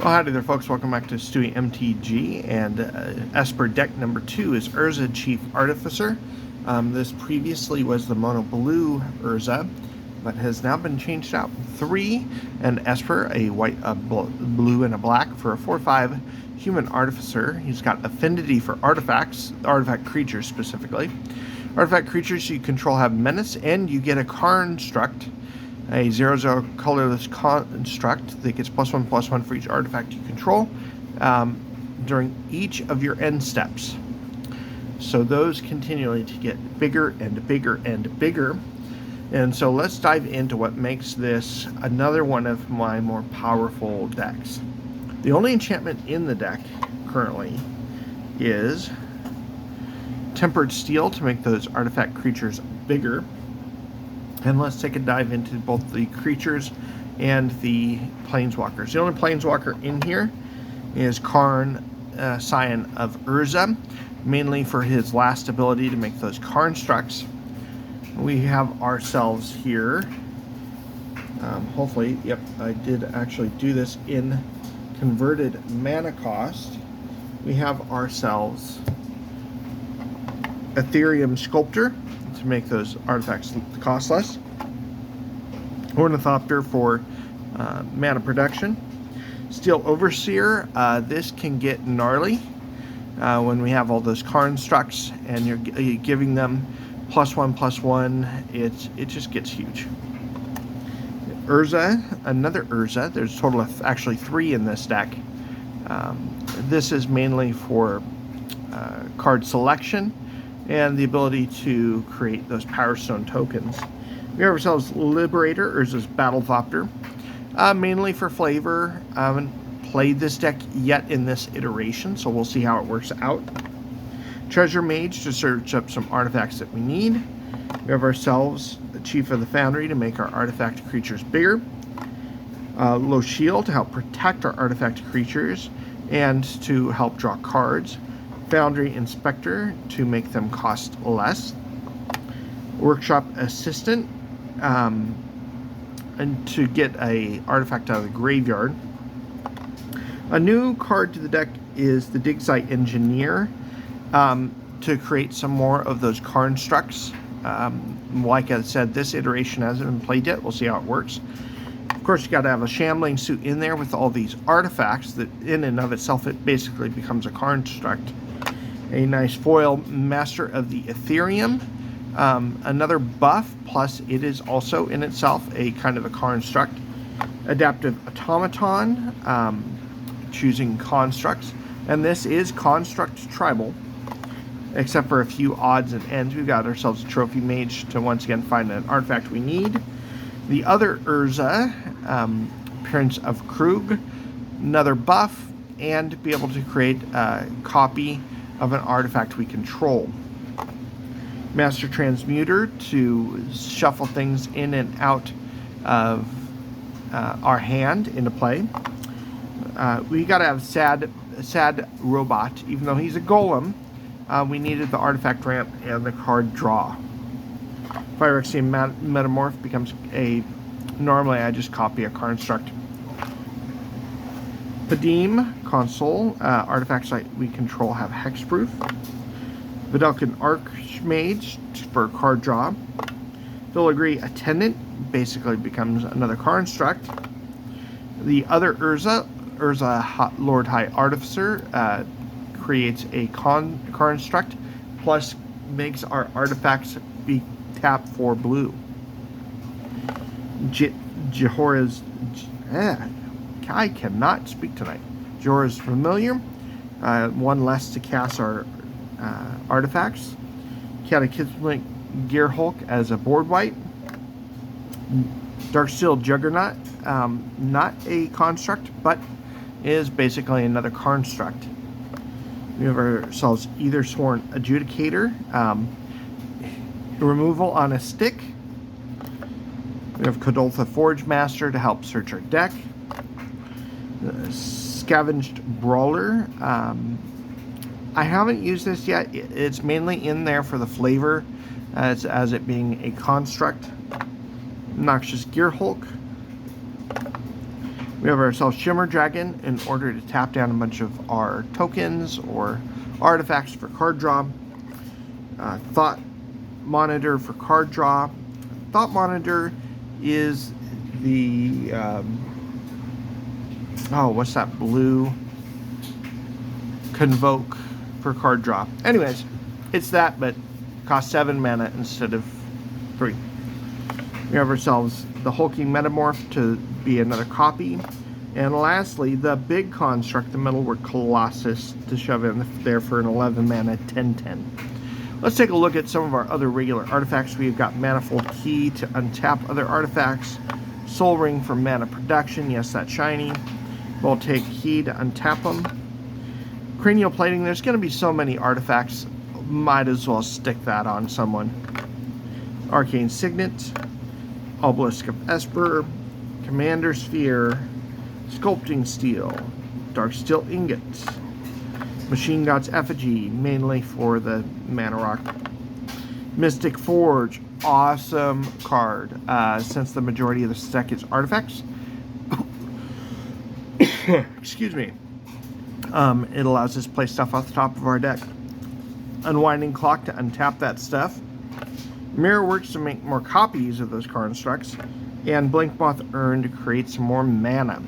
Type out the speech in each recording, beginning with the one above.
Well, howdy there, folks. Welcome back to Stewie MTG, and Esper deck number 2 is Urza Chief Artificer. This previously was the mono blue Urza, but has now been changed out. 3 and Esper, a white, blue, and a black for a 4/5 human artificer. He's got affinity for artifacts, artifact creatures specifically. Artifact creatures you control have menace, and you get a construct. A 0/0 colorless construct that gets +1/+1 for each artifact you control during each of your end steps. So those continually to get bigger and bigger and bigger. And so let's dive into what makes this another one of my more powerful decks. The only enchantment in the deck currently is Tempered Steel to make those artifact creatures bigger. And let's take a dive into both the creatures and the planeswalkers. The only planeswalker in here is Karn, Scion of Urza, mainly for his last ability to make those constructs. We have ourselves here, hopefully, yep, I did actually do this in converted mana cost. We have ourselves Ethereum Sculptor to make those artifacts cost less. Ornithopter for mana production. Steel Overseer, this can get gnarly when we have all those constructs and you're giving them +1/+1. It just gets huge. Urza, another Urza. There's a total of actually 3 in this deck. This is mainly for card selection and the ability to create those Power Stone tokens. We have ourselves Liberator, Urza's Battlethopter, mainly for flavor. I haven't played this deck yet in this iteration, so we'll see how it works out. Treasure Mage to search up some artifacts that we need. We have ourselves the Chief of the Foundry to make our artifact creatures bigger. Low Shield to help protect our artifact creatures and to help draw cards. Foundry Inspector to make them cost less. Workshop Assistant and to get a artifact out of the graveyard. A new card to the deck is the Dig Site Engineer to create some more of those constructs. Like I said, this iteration hasn't been played yet. We'll see how it works. Of course, you got to have a Shambling Suit in there with all these artifacts that in and of itself it basically becomes a construct. A nice foil Master of the Ethereum. Another buff, plus it is also in itself a kind of a construct. Adaptive Automaton, choosing constructs. And this is Construct Tribal, except for a few odds and ends. We've got ourselves a Trophy Mage to once again find an artifact we need. The other Urza, Prince of Krug, another buff, and be able to create a copy of an artifact we control. Master Transmuter to shuffle things in and out of our hand into play. We got to have Sad Robot, even though he's a golem. We needed the artifact ramp and the card draw. Phyrexian Metamorph becomes a. Normally, I just copy a construct. Padim Console, artifacts like we control have hexproof. Vidalcan Archmage for card draw. Filigree Attendant basically becomes another construct. The other Urza Lord High Artificer, creates a construct, plus makes our artifacts be tapped for blue. Jehora's. I cannot speak tonight. Jorah's Familiar, 1 less to cast our artifacts. Cataclysmic Gearhulk as a board wipe. Darksteel Juggernaut, not a construct, but is basically another construct. We have ourselves Either Sworn Adjudicator, removal on a stick. We have Kodoltha Forge Master to help search our deck. Scavenged Brawler. I haven't used this yet. It's mainly in there for the flavor, as it being a construct. Noxious Gearhulk. We have ourselves Shimmer Dragon in order to tap down a bunch of our tokens or artifacts for card draw. Thought Monitor for card draw. Thought Monitor is the what's that blue? Convoke for card draw. Anyways, it's that, but costs 7 mana instead of 3. We have ourselves the Hulking Metamorph to be another copy. And lastly, the big construct, the Metalwork Colossus, to shove in there for an 11 mana 10/10. Let's take a look at some of our other regular artifacts. We've got Manifold Key to untap other artifacts. Soul Ring for mana production. Yes, that's shiny. We'll take Key to untap them. Cranial Plating. There's going to be so many artifacts. Might as well stick that on someone. Arcane Signet. Obelisk of Esper. Commander Sphere. Sculpting Steel. Dark Steel Ingot. Machine God's Effigy, mainly for the Mana Rock. Mystic Forge, awesome card, since the majority of the deck is artifacts. Excuse me. It allows us to play stuff off the top of our deck. Unwinding Clock to untap that stuff. Mirror Works to make more copies of those constructs. And Blink Moth Urn to create some more mana.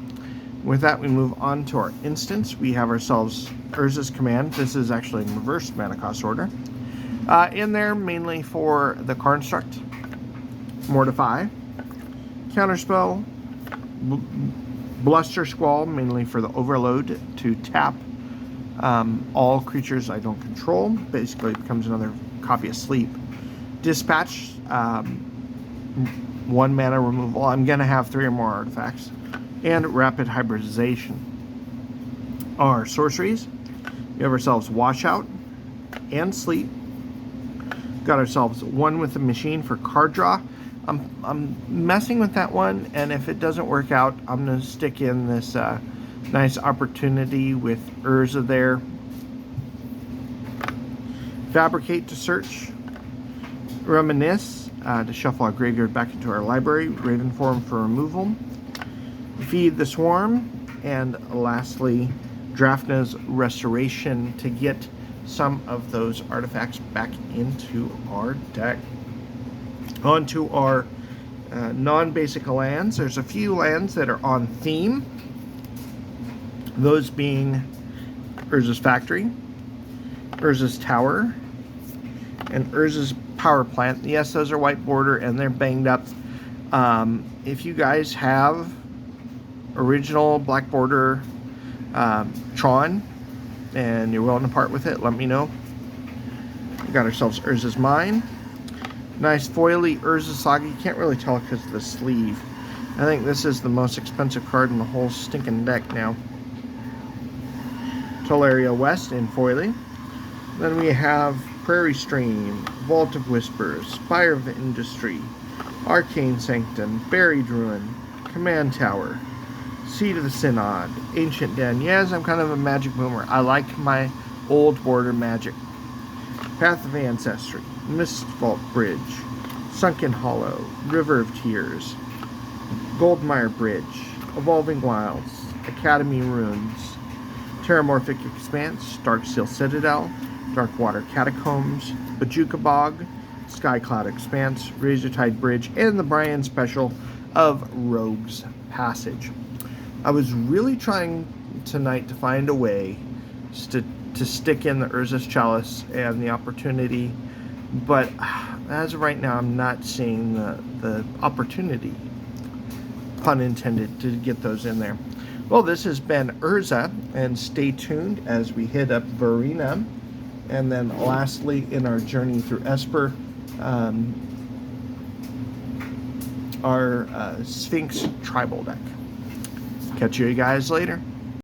With that, we move on to our instance. We have ourselves Urza's Command. This is actually in reverse mana cost order. In there, mainly for the construct. Mortify. Counterspell. Bluster Squall, mainly for the Overload, to tap all creatures I don't control. Basically, it becomes another copy of Sleep. Dispatch. 1 mana removal. I'm going to have 3 or more artifacts. And Rapid Hybridization. Our sorceries. We have ourselves Washout and Sleep. Got ourselves 1 with the Machine for card draw. I'm messing with that one, and if it doesn't work out, I'm going to stick in this nice opportunity with Urza there. Fabricate to search. Reminisce to shuffle our graveyard back into our library. Raven Form for removal. Feed the Swarm, and lastly, Drafna's Restoration to get some of those artifacts back into our deck. On to our non-basic lands. There's a few lands that are on theme, those being Urza's Factory, Urza's Tower, and Urza's Power Plant. Yes, those are white border and they're banged up. If you guys have original black border Tron and you're willing to part with it, let me know. We got ourselves Urza's Mine. Nice foily Urza Saga. You can't really tell because of the sleeve. I think this is the most expensive card in the whole stinking deck now. Tolaria West in foily. Then we have Prairie Stream, Vault of Whispers, Spire of Industry, Arcane Sanctum, Buried Ruin, Command Tower, Seed of the Synod, Ancient Den. Yes, I'm kind of a magic boomer. I like my old border magic. Path of Ancestry, Mistvault Bridge, Sunken Hollow, River of Tears, Goldmire Bridge, Evolving Wilds, Academy Runes, Terramorphic Expanse, Darksteel Citadel, Darkwater Catacombs, Bajuka Bog, Skycloud Expanse, Razortide Bridge, and the Brian Special of Rogue's Passage. I was really trying tonight to find a way to stick in the Urza's Chalice and the opportunity, but as of right now, I'm not seeing the opportunity, pun intended, to get those in there. Well, this has been Urza, and stay tuned as we hit up Varina, and then lastly, in our journey through Esper, our Sphinx Tribal deck. Catch you guys later.